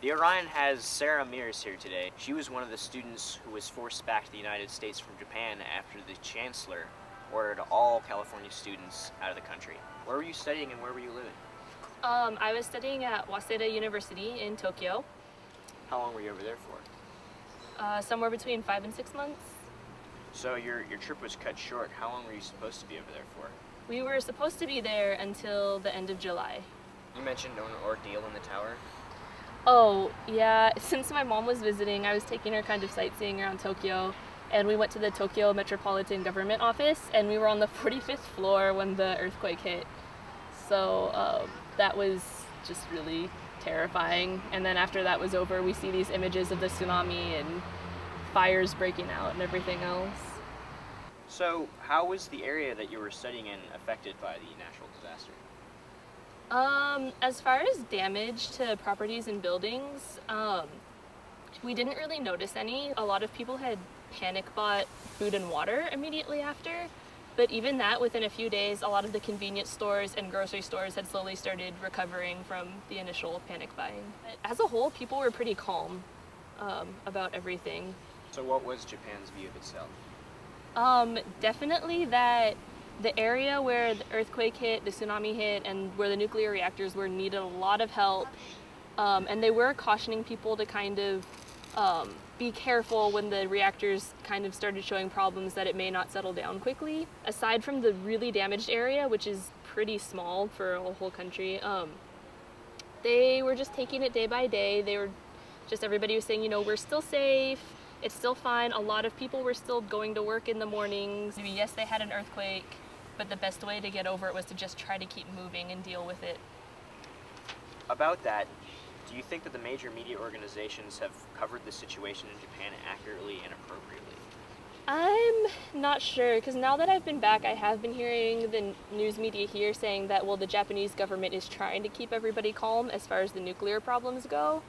The Orion has Sarah Meairs here today. She was one of the students who was forced back to the United States from Japan after the Chancellor ordered all California students out of the country. Where were you studying and where were you living? I was studying at Waseda University in Tokyo. How long were you over there for? Somewhere between 5 and 6 months. So your trip was cut short. How long were you supposed to be over there for? We were supposed to be there until the end of July. You mentioned an ordeal in the tower. Oh, yeah. Since my mom was visiting, I was taking her kind of sightseeing around Tokyo, and we went to the Tokyo Metropolitan Government Office, and we were on the 45th floor when the earthquake hit. So that was just really terrifying. And then after that was over, we see these images of the tsunami and fires breaking out and everything else. So how was the area that you were studying in affected by the natural disaster? As far as damage to properties and buildings, we didn't really notice any. A lot of people had panic bought food and water immediately after, but even that, within a few days, a lot of the convenience stores and grocery stores had slowly started recovering from the initial panic buying. As a whole, people were pretty calm about everything. So what was Japan's view of itself? Definitely that the area where the earthquake hit, the tsunami hit, and where the nuclear reactors were needed a lot of help. And they were cautioning people to kind of be careful when the reactors kind of started showing problems, that it may not settle down quickly. Aside from the really damaged area, which is pretty small for a whole country, they were just taking it day by day. They were just, everybody was saying, you know, we're still safe. It's still fine. A lot of people were still going to work in the mornings. I mean, yes, they had an earthquake, but the best way to get over it was to just try to keep moving and deal with it. About that, do you think that the major media organizations have covered the situation in Japan accurately and appropriately? I'm not sure, because now that I've been back, I have been hearing the news media here saying that, well, the Japanese government is trying to keep everybody calm as far as the nuclear problems go.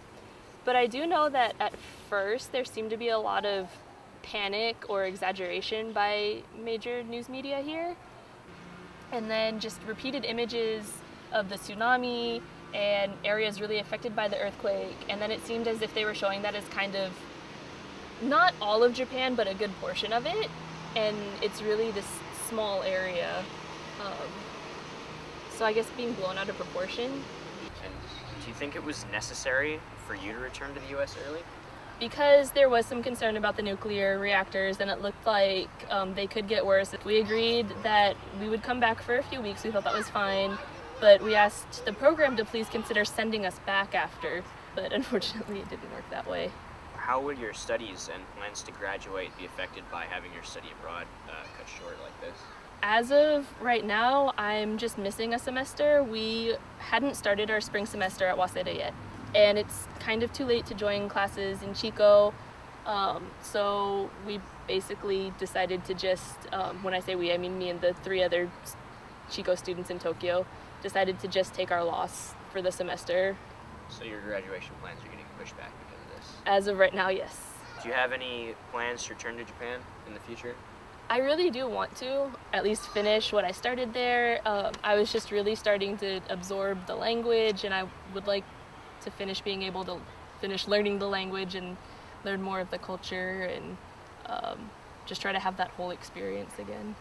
But I do know that at first there seemed to be a lot of panic or exaggeration by major news media here. And then just repeated images of the tsunami and areas really affected by the earthquake. And then it seemed as if they were showing that as kind of not all of Japan, but a good portion of it. And it's really this small area. So I guess being blown out of proportion. And do you think it was necessary for you to return to the U.S. early? Because there was some concern about the nuclear reactors, and it looked like they could get worse. We agreed that we would come back for a few weeks. We thought that was fine, but we asked the program to please consider sending us back after, but unfortunately it didn't work that way. How would your studies and plans to graduate be affected by having your study abroad cut short like this? As of right now, I'm just missing a semester. We hadn't started our spring semester at Waseda yet, and it's kind of too late to join classes in Chico, so we basically decided to just, when I say we, I mean me and the 3 other Chico students in Tokyo, decided to just take our loss for the semester. So your graduation plans are getting pushed back because of this? As of right now, yes. Do you have any plans to return to Japan in the future? I really do want to at least finish what I started there. I was just really starting to absorb the language, and I would like to finish being able to finish learning the language and learn more of the culture, and just try to have that whole experience again.